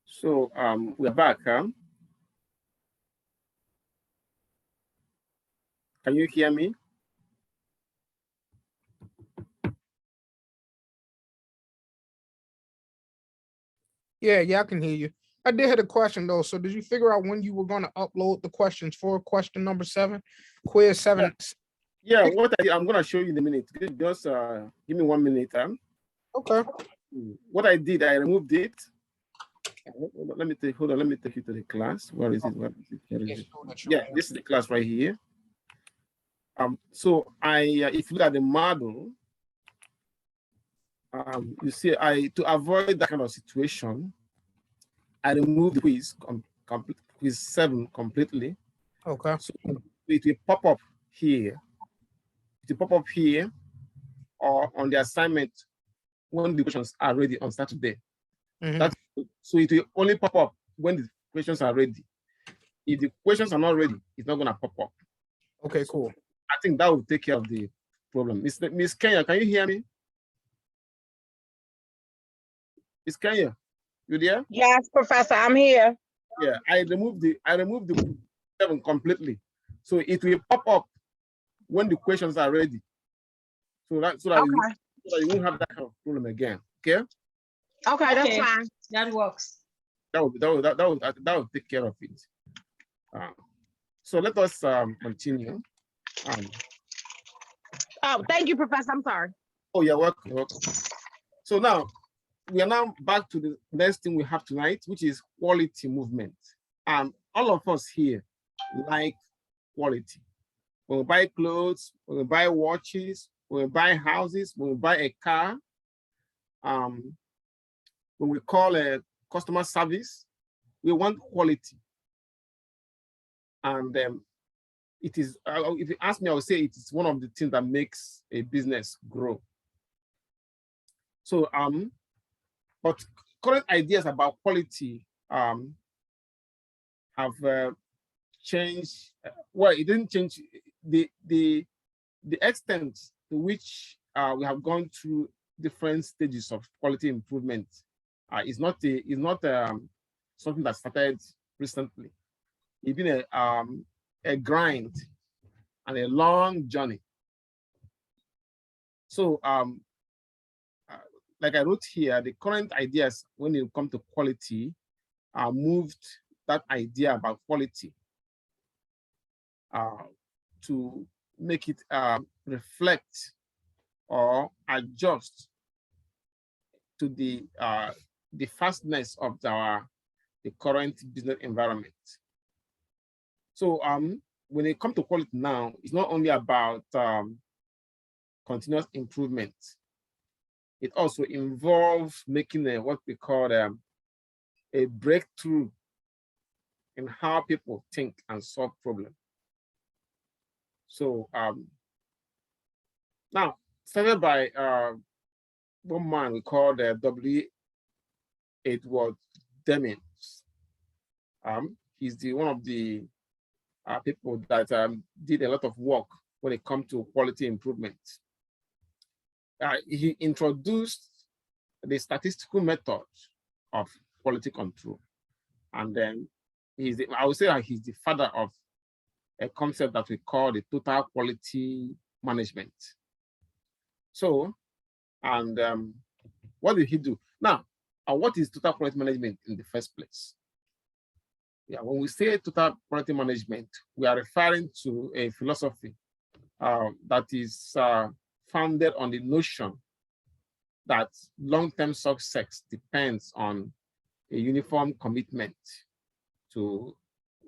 So we're back, huh? Can you hear me? Yeah, I can hear you. I did have a question though. So did you figure out when you were going to upload the questions for question number 7, quiz 7? Yeah, what I'm going to show you in a minute. Just give me 1 minute. Okay. What I did, I removed it. Let me take you to the class. Where is it? Where is it? Yeah, this is the class right here. So if you look at the model, you see, to avoid that kind of situation, I removed the quiz, quiz 7 completely. Okay. So it will pop up here. It will pop up here or on the assignment when the questions are ready on Saturday. So it will only pop up when the questions are ready. If the questions are not ready, it's not going to pop up. Okay, cool. I think that will take care of the problem. Miss Kenya, can you hear me? Miss Kenya, you there? Yes, Professor, I'm here. Yeah, I removed the 7 completely. So it will pop up when the questions are ready. So that you won't have that kind of problem again. Okay? Okay, that's fine. That works. That will take care of it. So let us continue. Oh, thank you, Professor. I'm sorry. Oh, you're welcome. So now we are now back to the next thing we have tonight, which is quality movement. All of us here like quality. When we buy clothes, when we buy watches, when we buy houses, when we buy a car, when we call a customer service, we want quality. And it is, if you ask me, I would say it is one of the things that makes a business grow. So, but current ideas about quality have changed. Well, it didn't change. The extent to which we have gone through different stages of quality improvement is not something that started recently. It's been a grind and a long journey. So like I wrote here, the current ideas when it comes to quality moved that idea about quality to make it reflect or adjust to the fastness of the current business environment. So when it comes to quality now, it's not only about continuous improvement. It also involves making what we call a breakthrough in how people think and solve problems. So now, started by one man we call the Edward Demings. He's one of the people that did a lot of work when it comes to quality improvement. He introduced the statistical method of quality control. And then I would say that he's the father of a concept that we call the total quality management. So, and what did he do? Now, what is total quality management in the first place? Yeah, when we say total quality management, we are referring to a philosophy that is founded on the notion that long-term success depends on a uniform commitment to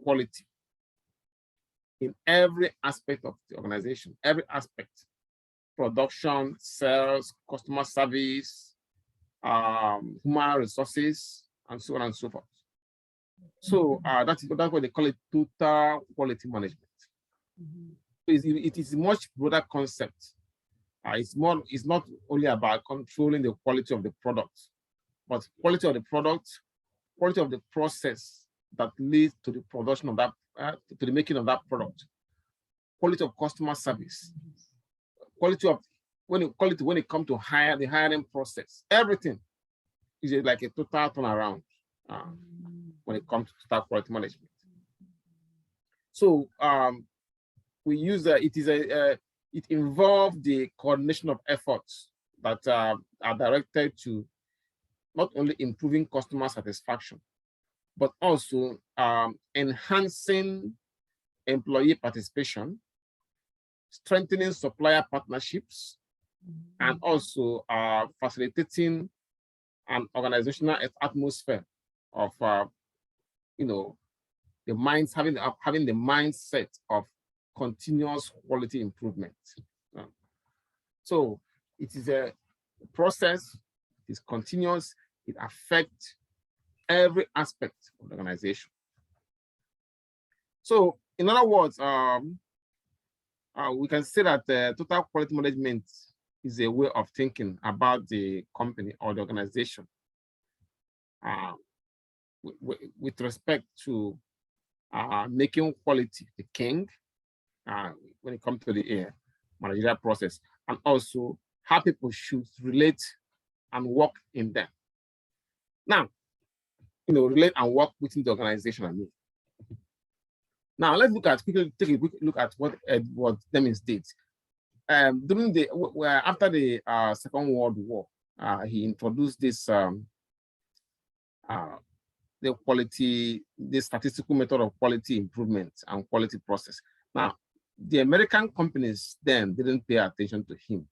quality in every aspect of the organization, every aspect: production, sales, customer service, human resources, and so on and so forth. So that's what they call it, total quality management. It is a much broader concept. It's not only about controlling the quality of the product, but quality of the product, quality of the process, that leads to the production of that, to the making of that product, quality of customer service, quality of when it comes to the hiring process, everything is like a total turnaround when it comes to total quality management. So we use it involves the coordination of efforts that are directed to not only improving customer satisfaction, but also enhancing employee participation, strengthening supplier partnerships, and also facilitating an organizational atmosphere of the minds having the mindset of continuous quality improvement. So it is a process, it is continuous, it affects every aspect of the organization. So in other words, we can say that total quality management is a way of thinking about the company or the organization with respect to making quality the king when it comes to the managerial process, and also how people should relate and work in them. Now, relate and work within the organization. I mean. Now let's take a quick look at what Demings did. During after the Second World War, he introduced this the statistical method of quality improvement and quality process. Now, the American companies then didn't pay attention to him.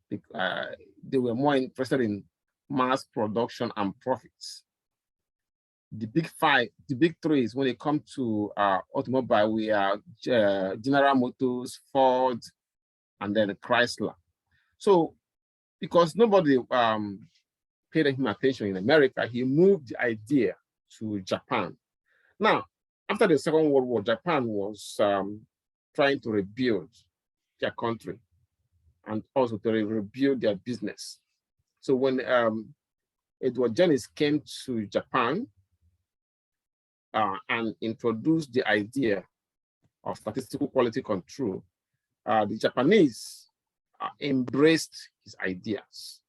They were more interested in mass production and profits. The big five, the big three is when it comes to automobile, we are General Motors, Ford, and then Chrysler. So, because nobody paid him attention in America, he moved the idea to Japan. Now, after the Second World War, Japan was trying to rebuild their country and also to rebuild their business. So when Edward Jenner came to Japan and introduced the idea of statistical quality control, the Japanese embraced his ideas,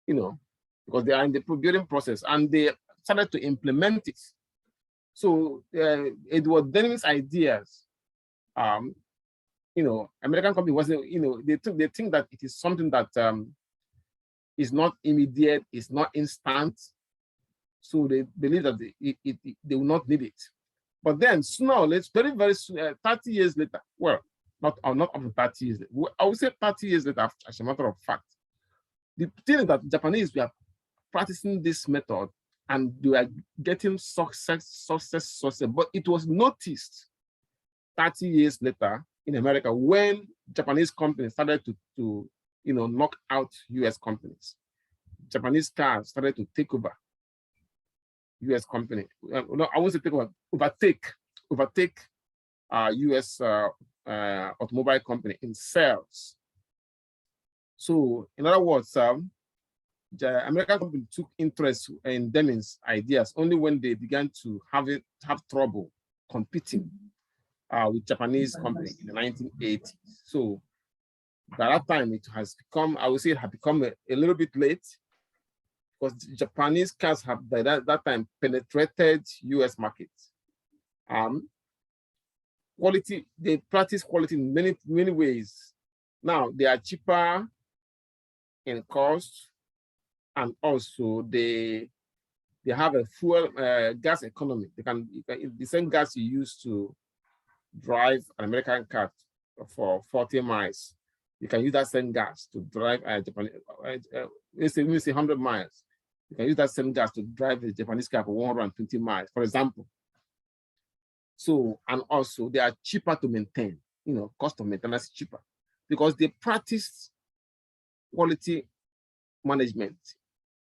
because they are in the building process and they started to implement it. So Edward Deming's ideas, American company wasn't, they think that it is something that is not immediate, it's not instant. So they believe that they will not need it. But then sooner or later, very soon, 30 years later, well, not up to 30 years, I would say 30 years later, as a matter of fact, the thing is that the Japanese were practicing this method and they were getting success, but it was noticed 30 years later in America when Japanese companies started to knock out US companies. Japanese cars started to take over US company. No, I won't say take over, overtake US automobile company in sales. So in other words, the American company took interest in Deming's ideas only when they began to have trouble competing with Japanese company in the 1980s. So by that time, it has become, I would say it had become a little bit late, because Japanese cars have by that time penetrated US markets. Quality, they practice quality in many ways. Now they are cheaper in cost, and also they have a fuel gas economy. The same gas you use to drive an American car for 40 miles, you can use that same gas to drive a Japanese, let's say 100 miles. You can use that same gas to drive a Japanese car for 120 miles, for example. So, and also they are cheaper to maintain, cost of maintenance is cheaper because they practice quality management,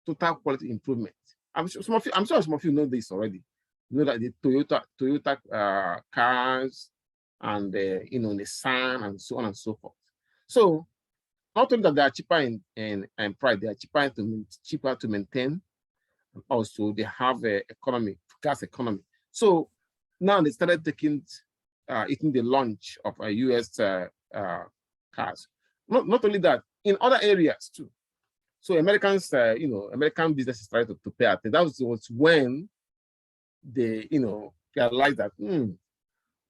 total quality improvement. I'm sure some of you know this already. You know that the Toyota cars and Nissan and so on and so forth. So not only that they are cheaper in price, they are cheaper to maintain, and also they have a economy, gas economy. So now they started taking eating the lunch of US cars. Not only that, in other areas too. So Americans, American businesses started to pay attention. That was when they, realized that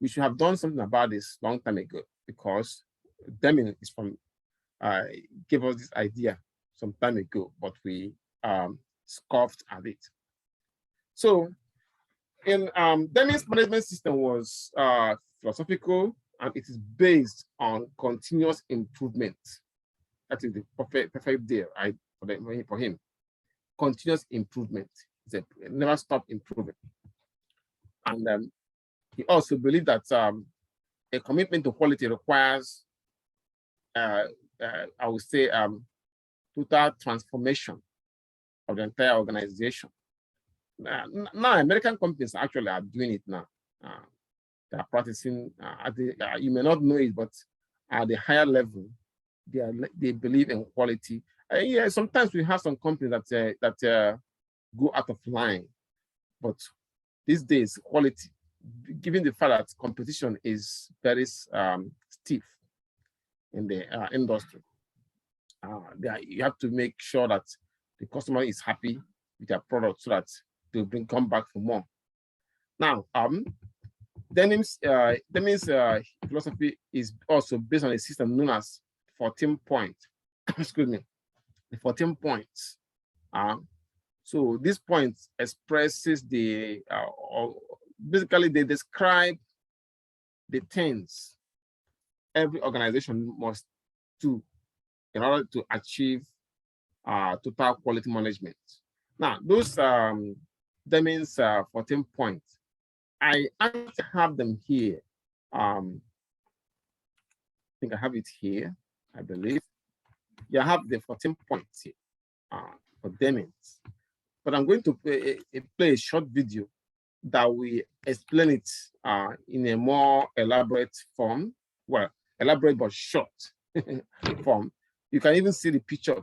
we should have done something about this long time ago, because Deming is from gave us this idea some time ago, but we scoffed at it. So in Deming's management system was philosophical, and it is based on continuous improvement. That is the perfect deal for him. Continuous improvement. It's never stop improving. And he also believed that a commitment to quality requires, I would say, total transformation of the entire organization. Now, American companies actually are doing it now. They are practicing, you may not know it, but at the higher level, they believe in quality. Yeah, sometimes we have some companies that go out of line, but these days, quality, given the fact that competition is very stiff in the industry, you have to make sure that the customer is happy with their product so that they'll come back for more. Now, Deming's philosophy is also based on a system known as 14 points. Excuse me, the 14 points. So these points expresses basically they describe the things every organization must do in order to achieve total quality management. Now, those Deming's 14 points, I actually have them here. I think I have it here, I believe. Yeah, I have the 14 points here for Deming's. But I'm going to play a short video that will explain it in a more elaborate form. Well, elaborate but short form. You can even see the picture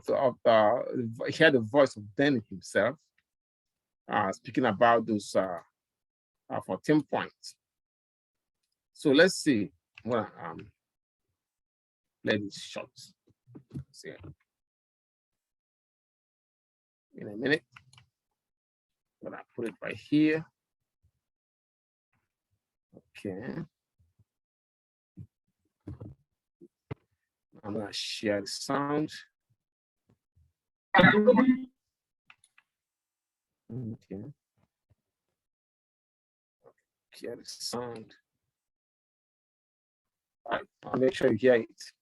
hear the voice of Deming himself speaking about those 14 points. So let's see what play this short. See in a minute. I'm gonna put it right here. Okay. I'm gonna share the sound. Okay. Share the sound. All right, I'll make sure you hear it.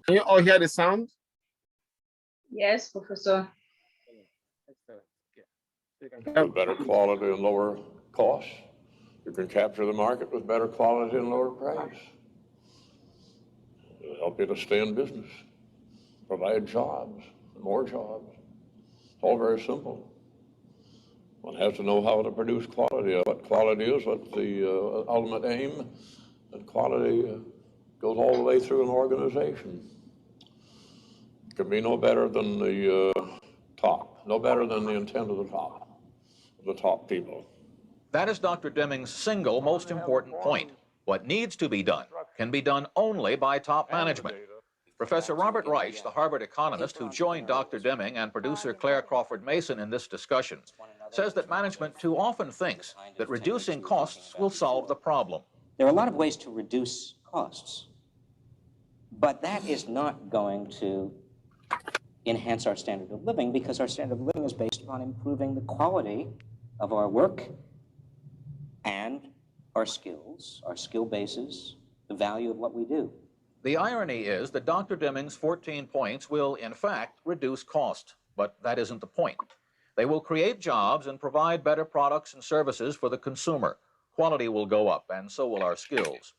Can you all hear the sound? Yes, Professor. Excellent. With better quality and lower costs, you can capture the market with better quality and lower price. It'll help you to stay in business, provide jobs, more jobs. It's all very simple. One has to know how to produce quality, what quality is, what the ultimate aim, and quality goes all the way through an organization. It can be no better than the top, no better than the intent of the top people. That is Dr. Deming's single most important point. What needs to be done can be done only by top management. Professor Robert Reich, the Harvard economist who joined Dr. Deming and producer Claire Crawford Mason in this discussion, says that management too often thinks that reducing costs will solve the problem. There are a lot of ways to reduce costs, but that is not going to enhance our standard of living, because our standard of living is based upon improving the quality of our work and our skills, our skill bases, the value of what we do. The irony is that Dr. Deming's 14 points will, in fact, reduce cost, but that isn't the point. They will create jobs and provide better products and services for the consumer. Quality will go up, and so will our skills.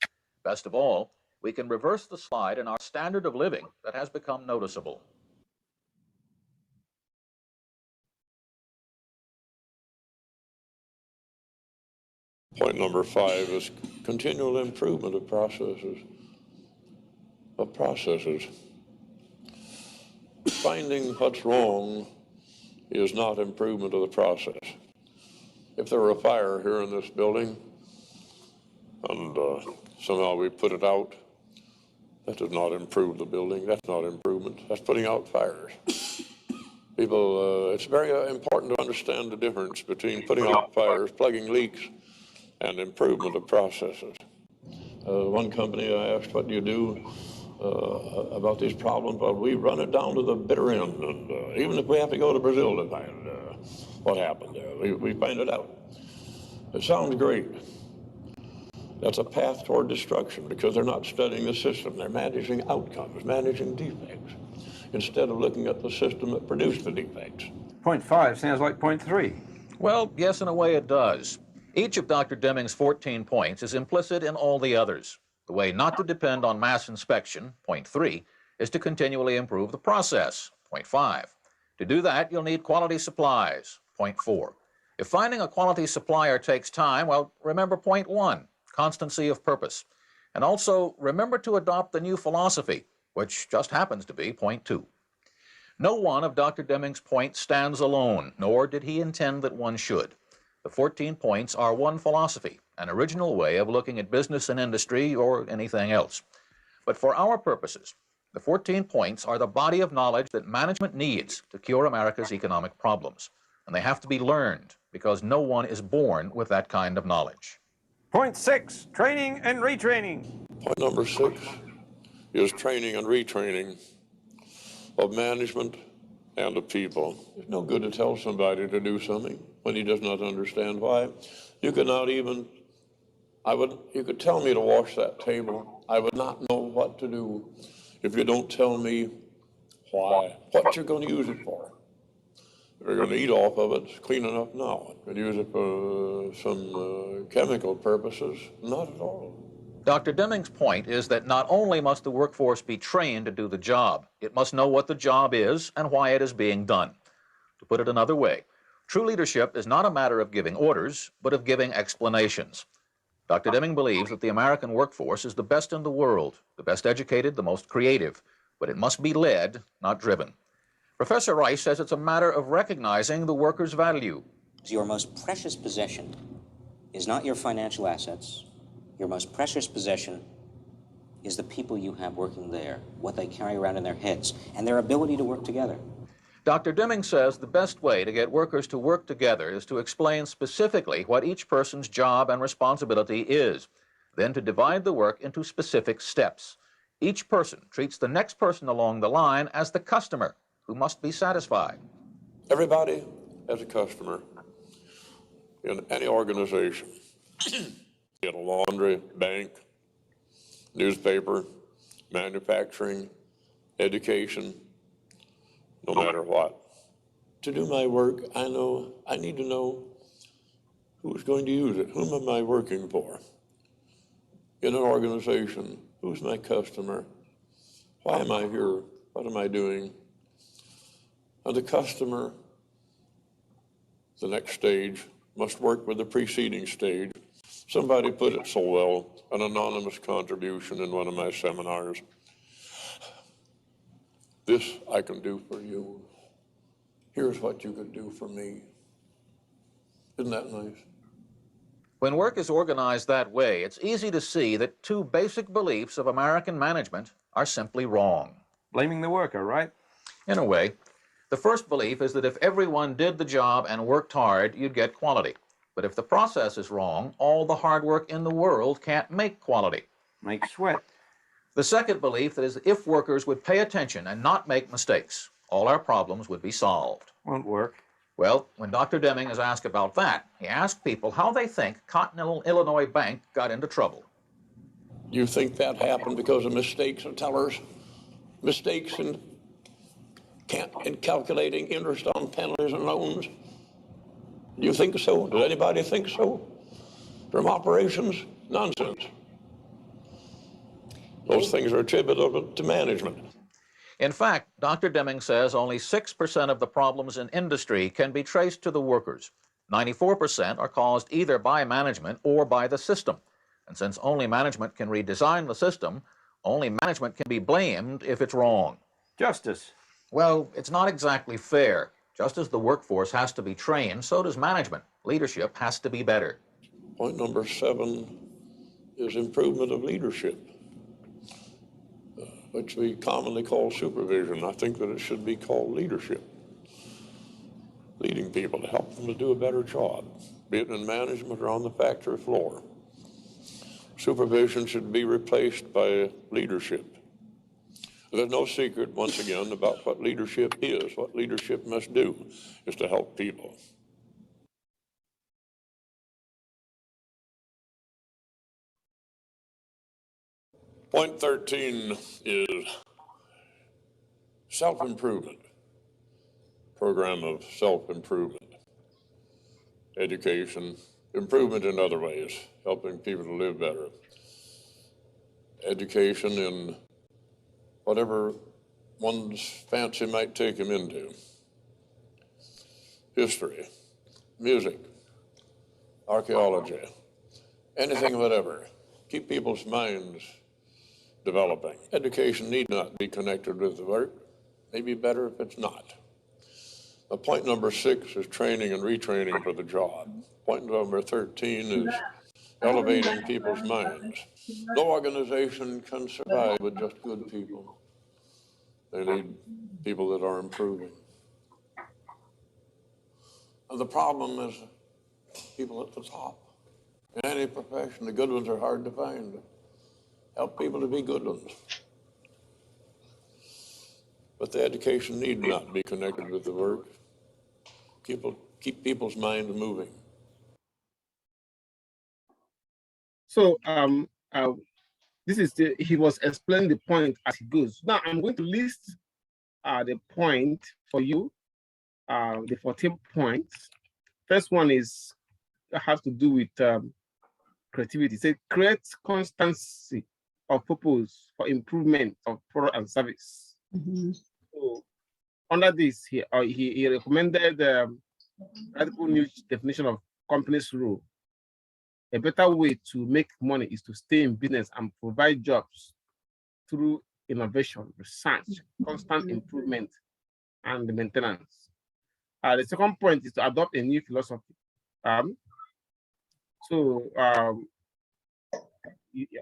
Best of all, we can reverse the slide in our standard of living that has become noticeable. Point number 5 is continual improvement of processes. Finding what's wrong is not improvement of the process. If there were a fire here in this building and somehow we put it out, that does not improve the building. That's not improvement. That's putting out fires. People, it's very important to understand the difference between putting out fires, plugging leaks, and improvement of processes. One company I asked, what do you do about these problems? Well, we run it down to the bitter end, and even if we have to go to Brazil to find what happened there, we find it out. It sounds great. That's a path toward destruction because they're not studying the system. They're managing outcomes, managing defects, instead of looking at the system that produced the defects. Point 5 sounds like point 3. Well, yes, in a way it does. Each of Dr. Deming's 14 points is implicit in all the others. The way not to depend on mass inspection, point 3, is to continually improve the process, point 5. To do that, you'll need quality supplies, point 4. If finding a quality supplier takes time, well, remember point 1, constancy of purpose. And also, remember to adopt the new philosophy, which just happens to be point 2. No one of Dr. Deming's points stands alone, nor did he intend that one should. The 14 points are one philosophy, an original way of looking at business and industry or anything else. But for our purposes, the 14 points are the body of knowledge that management needs to cure America's economic problems. And they have to be learned because no one is born with that kind of knowledge. Point 6, training and retraining. Point number 6 is training and retraining of management and of people. It's no good to tell somebody to do something when he does not understand why. You could not even, you could tell me to wash that table. I would not know what to do if you don't tell me why, what you're going to use it for. If you're going to eat off of it, it's clean enough now. If you use it for some chemical purposes, not at all. Dr. Deming's point is that not only must the workforce be trained to do the job, it must know what the job is and why it is being done. To put it another way, true leadership is not a matter of giving orders, but of giving explanations. Dr. Deming believes that the American workforce is the best in the world, the best educated, the most creative, but it must be led, not driven. Professor Rice says it's a matter of recognizing the worker's value. Your most precious possession is not your financial assets. Your most precious possession is the people you have working there, what they carry around in their heads, and their ability to work together. Dr. Deming says the best way to get workers to work together is to explain specifically what each person's job and responsibility is, then to divide the work into specific steps. Each person treats the next person along the line as the customer who must be satisfied. Everybody as a customer in any organization, in a laundry, bank, newspaper, manufacturing, education, no matter what. To do my work, I need to know who's going to use it. Whom am I working for? In an organization, who's my customer? Why am I here? What am I doing? And the customer, the next stage, must work with the preceding stage. Somebody put it so well, an anonymous contribution in one of my seminars. This I can do for you. Here's what you could do for me. Isn't that nice? When work is organized that way, it's easy to see that two basic beliefs of American management are simply wrong. Blaming the worker, right? In a way. The first belief is that if everyone did the job and worked hard, you'd get quality. But if the process is wrong, all the hard work in the world can't make quality. Make sweat. The second belief is if workers would pay attention and not make mistakes, all our problems would be solved. Won't work. Well, when Dr. Deming is asked about that, he asked people how they think Continental Illinois Bank got into trouble. You think that happened because of mistakes of tellers? Mistakes in calculating interest on penalties and loans? Do you think so? Does anybody think so? From operations? Nonsense. Those things are attributable to management. In fact, Dr. Deming says only 6% of the problems in industry can be traced to the workers. 94% are caused either by management or by the system. And since only management can redesign the system, only management can be blamed if it's wrong. Justice. Well, it's not exactly fair. Just as the workforce has to be trained, so does management. Leadership has to be better. Point number 7 is improvement of leadership, which we commonly call supervision. I think that it should be called leadership. Leading people to help them to do a better job, be it in management or on the factory floor. Supervision should be replaced by leadership. There's no secret, once again, about what leadership is. What leadership must do is to help people. Point 13 is self-improvement, program of self-improvement, education, improvement in other ways, helping people to live better, education in whatever one's fancy might take him into, history, music, archaeology, anything whatever. Keep people's minds developing. Education need not be connected with the work. Maybe better if it's not. Point number 6 is training and retraining for the job. Point number 13 is elevating people's minds. No organization can survive with just good people. They need people that are improving. And the problem is people at the top. In any profession, the good ones are hard to find. Help people to be good ones. But the education need not be connected with the work. Keep people's minds moving. So he was explaining the point as he goes. Now I'm going to list the point for you, the 14 points. First one has to do with creativity. Say create constancy of purpose for improvement of product and service. So under this, he recommended radical new definition of company's role. A better way to make money is to stay in business and provide jobs through innovation, research, constant improvement, and maintenance. The second point is to adopt a new philosophy.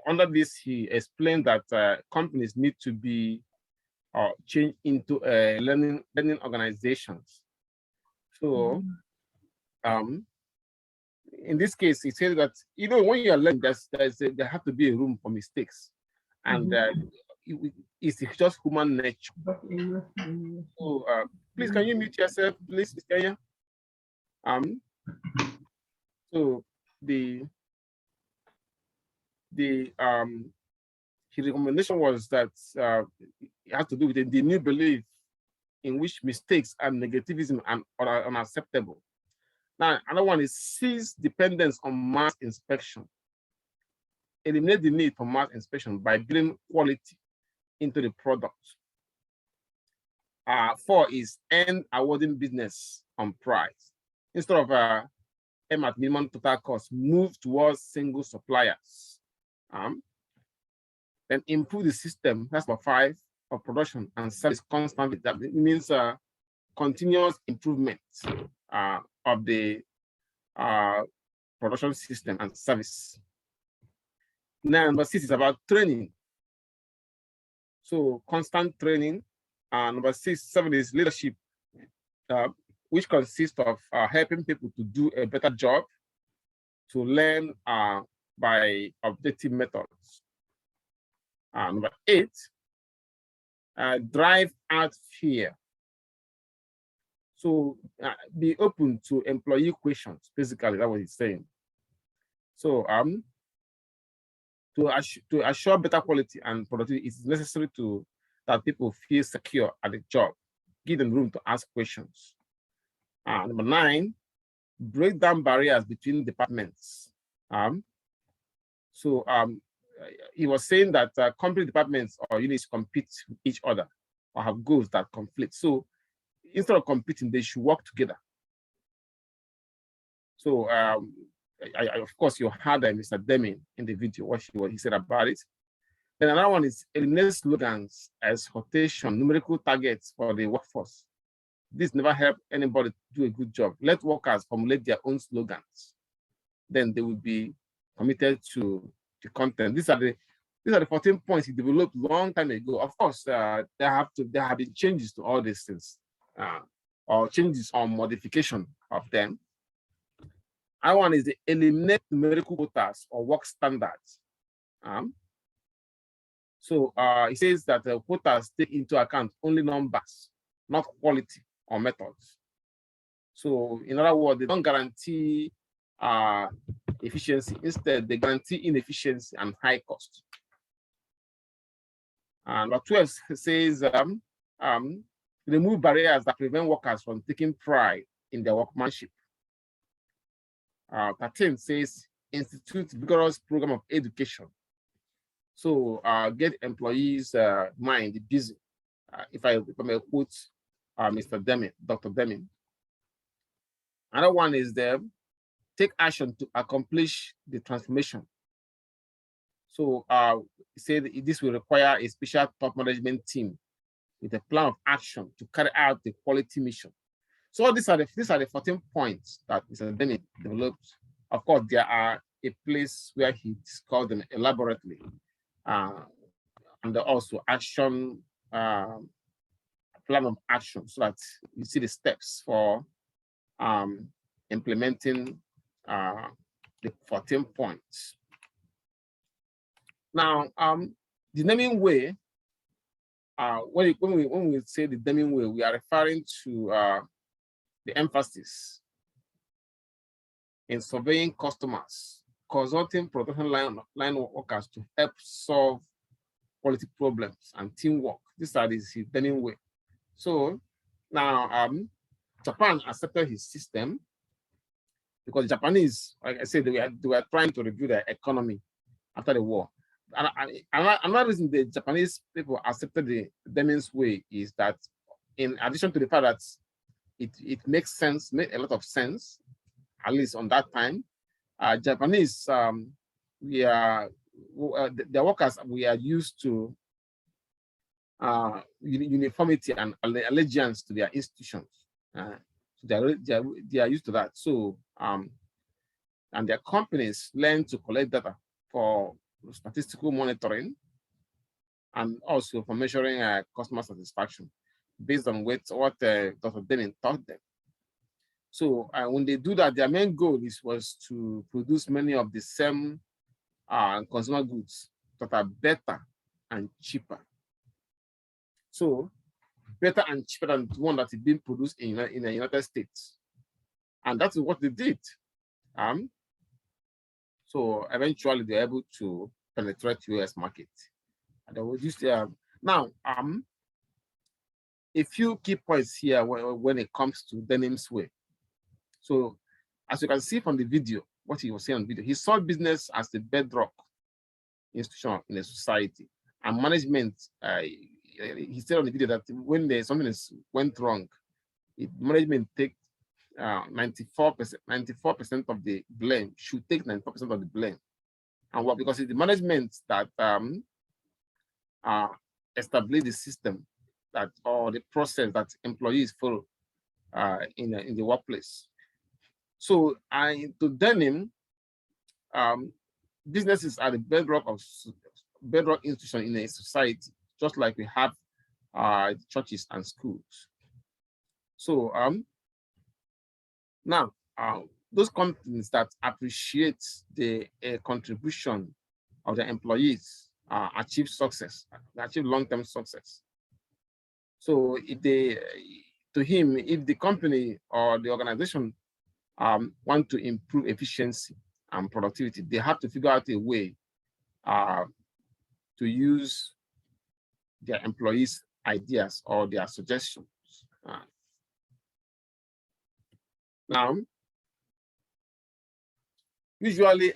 Under this, he explained that companies need to be changed into learning organizations. So, in this case, he said that when you are learning, there have to be a room for mistakes, and it's just human nature. So, please, can you mute yourself, please, Kenya? So his recommendation was that it has to do with the new belief in which mistakes and negativism are unacceptable. Now, another one is cease dependence on mass inspection. Eliminate the need for mass inspection by building quality into the product. 4 is end awarding business on price. Instead of aim at minimum total cost, move towards single suppliers. Then improve the system, that's number 5, of production and service constantly. That means continuous improvement of the production system and service. Now, number 6 is about training. So constant training. Number 7 is leadership, which consists of helping people to do a better job, to learn by objective methods. Number 8, drive out fear. So be open to employee questions. Basically, that's what he's saying. So to assure better quality and productivity, it's necessary that people feel secure at the job. Give them room to ask questions. Number 9, break down barriers between departments. He was saying that company departments or units compete with each other or have goals that conflict. So instead of competing, they should work together. So of course, you heard Mr. Deming in the video, what he said about it. Then another one is eliminate slogans as rotation, numerical targets for the workforce. This never helped anybody do a good job. Let workers formulate their own slogans. Then they will be committed to the content. These are the 14 points he developed long time ago. Of course, there have been changes to all these things, or changes or modification of them. Another one is the eliminate numerical quotas or work standards. So it says that quotas take into account only numbers, not quality or methods. So in other words, they don't guarantee efficiency. Instead, they guarantee inefficiency and high cost. And number 12 says remove barriers that prevent workers from taking pride in their workmanship. 13 says institute vigorous program of education. So get employees' mind busy. If I may quote Mr. Deming, Dr. Deming. Another one is take action to accomplish the transformation. So he said this will require a special top management team with a plan of action to carry out the quality mission. So these are the 14 points that Mr. Deming developed. Of course, there are a place where he discussed them elaborately, and also action plan of action, so that you see the steps for implementing the 14 points. Now, the Deming way, when we say the Deming way, we are referring to the emphasis in surveying customers, consulting production line workers to help solve quality problems and teamwork. These are the Deming way. So now Japan accepted his system because the Japanese, like I said, they were trying to review their economy after the war. And another reason the Japanese people accepted the Deming's way is that, in addition to the fact that it makes sense, made a lot of sense, at least on that time, Japanese, their workers, we are used to uniformity and allegiance to their institutions. So they are used to that. So, and their companies learn to collect data for statistical monitoring and also for measuring customer satisfaction based on what Dr. Deming taught them. So when they do that, their main goal was to produce many of the same consumer goods that are better and cheaper. So better and cheaper than the one that is being produced in the United States. And that's what they did. So eventually they're able to penetrate US market. And they will just now a few key points here when it comes to Deming's way. So as you can see from the video, what he was saying on the video, he saw business as the bedrock institution in a society, and management. He said on the video that when something went wrong, management take 94% of the blame, should take 94% of the blame. And what? Because it's the management that establish the system that, or the process that employees follow in the workplace. So to Deming, businesses are the bedrock institution in a society, just like we have churches and schools. So now those companies that appreciate the contribution of their employees achieve success, achieve long-term success. So if if the company or the organization want to improve efficiency and productivity, they have to figure out a way to use their employees' ideas or their suggestions. Now, usually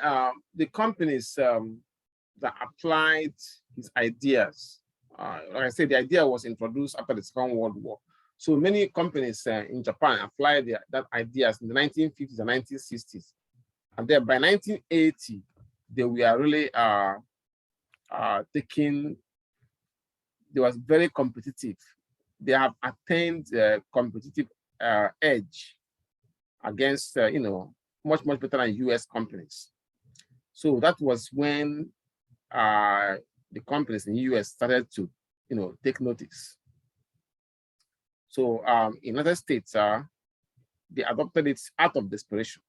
the companies that applied his ideas, like I said, the idea was introduced after the Second World War. So many companies in Japan applied that ideas in the 1950s and 1960s. And then by 1980, they were really they was very competitive. They have attained competitive edge against, much better than US companies. So that was when the companies in the US started to, take notice. So in other states, they adopted it out of desperation.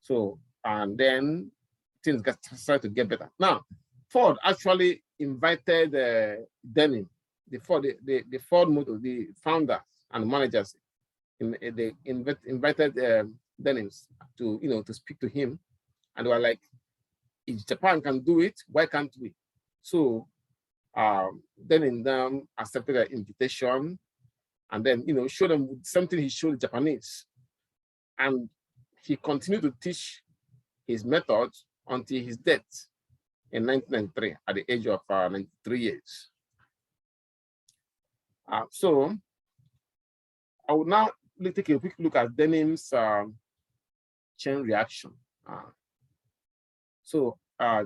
So, and then things started to get better. Now, Ford actually invited Deming, the Ford Motor, the founders and managers, they invited Demings to, to speak to him. And they were like, if Japan can do it, why can't we? So Deming accepted the invitation and then, showed them something he showed the Japanese. And he continued to teach his method until his death in 1993 at the age of 93 years. So I will now take a quick look at Deming's chain reaction. So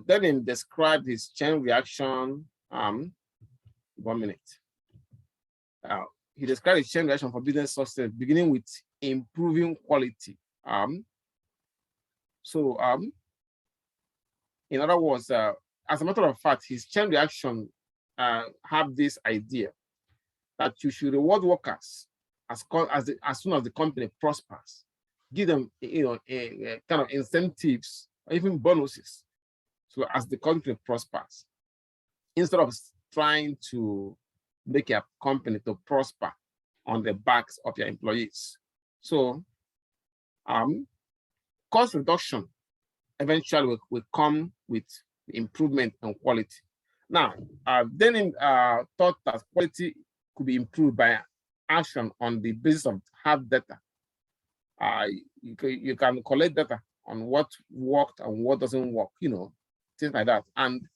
Deming described his chain reaction. 1 minute. He described his chain reaction for business success, beginning with improving quality. In other words, as a matter of fact, his chain reaction have this idea that you should reward workers as soon as the company prospers, give them a kind of incentives or even bonuses, so as the company prospers, instead of trying to make a company to prosper on the backs of your employees. So cost reduction eventually will come with improvement in quality. Now, Deming thought that quality could be improved by action on the basis of hard data. You can collect data on what worked and what doesn't work, things like that, and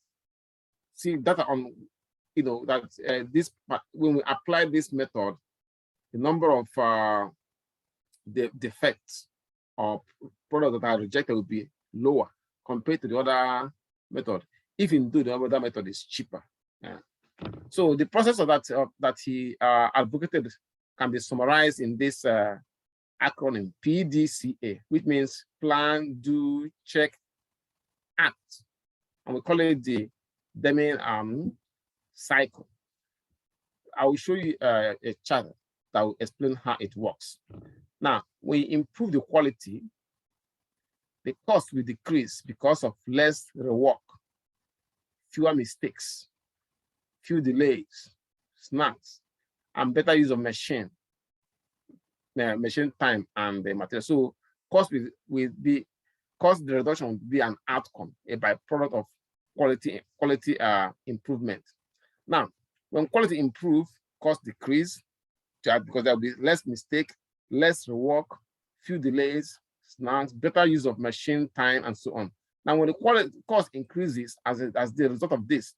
see data on, that this when we apply this method, the number of the defects of products that are rejected will be lower compared to the other method, if indeed the other method is cheaper. So the process of that he advocated can be summarized in this acronym PDCA, which means plan, do, check, act, and we call it the Deming cycle. I will show you a chart that will explain how it works. Now, when you improve the quality, the cost will decrease because of less rework, fewer mistakes, few delays, snags, and better use of machine time and the material. So cost reduction will be an outcome, a byproduct of quality improvement. Now, when quality improve, cost decrease because there will be less mistake, less rework, few delays, snags, better use of machine time, and so on. Now, when the quality cost increases as the result of this,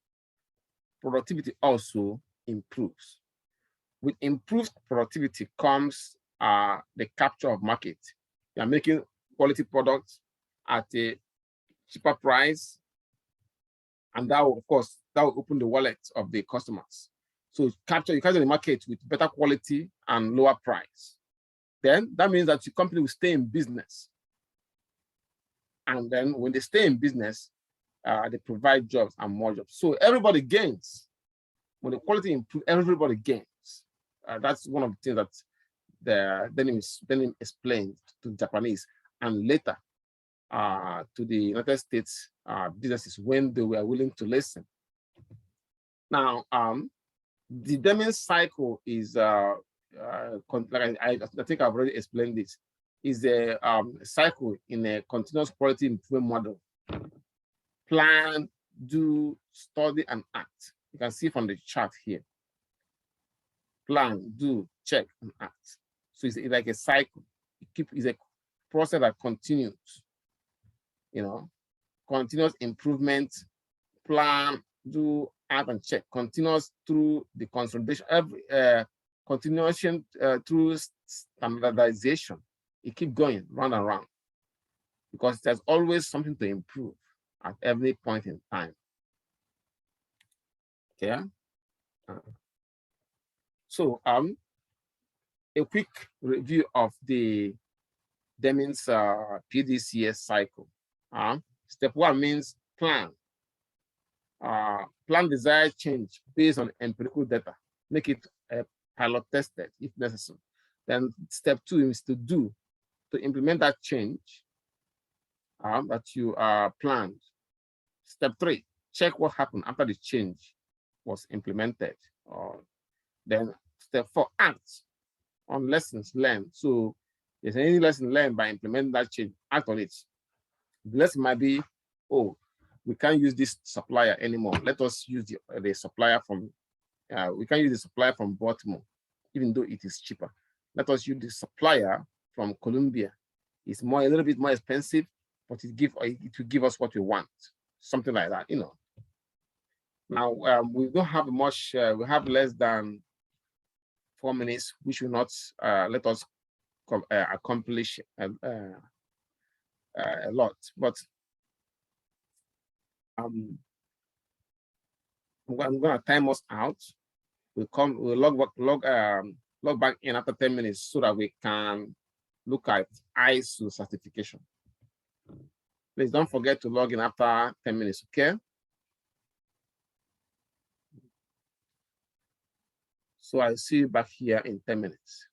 productivity also improves. With improved productivity comes the capture of market. You are making quality products at a cheaper price, and that will, of course, that will open the wallet of the customers. So you capture the market with better quality and lower price. Then that means that your company will stay in business. And then when they stay in business, they provide jobs and more jobs. So everybody gains. When the quality improves, everybody gains. That's one of the things that Deming explained to the Japanese and later to the United States businesses when they were willing to listen. Now, the Deming cycle is, like I think I've already explained this, is a cycle in a continuous quality improvement model. Plan, do, study, and act. You can see from the chart here. Plan, do, check, and act. So it's like a cycle. It's a process that continues. Continuous improvement, plan, do, act, and check. Continuous through the consolidation. continuation through standardization. It keeps going round and round because there's always something to improve at every point in time. Okay. So a quick review of the Demings PDCS cycle. Step 1 means plan. Plan desired change based on empirical data. Make it pilot tested if necessary. Then step 2 is to implement that change that you planned. Step 3, check what happened after the change was implemented. Then step 4, act on lessons learned. So if there's any lesson learned by implementing that change, act on it. The lesson might be, oh, we can't use this supplier anymore. Let us use the supplier from, we can use the supplier from Baltimore, even though it is cheaper. Let us use the supplier from Colombia. It's a little bit more expensive, but it will give us what we want. Something like that, you know. Now, we don't have much, we have less than 4 minutes, which will not let us accomplish a lot. But I'm gonna time us out. We'll log back in after 10 minutes so that we can look at ISO certification. Please don't forget to log in after 10 minutes, okay? So I'll see you back here in 10 minutes.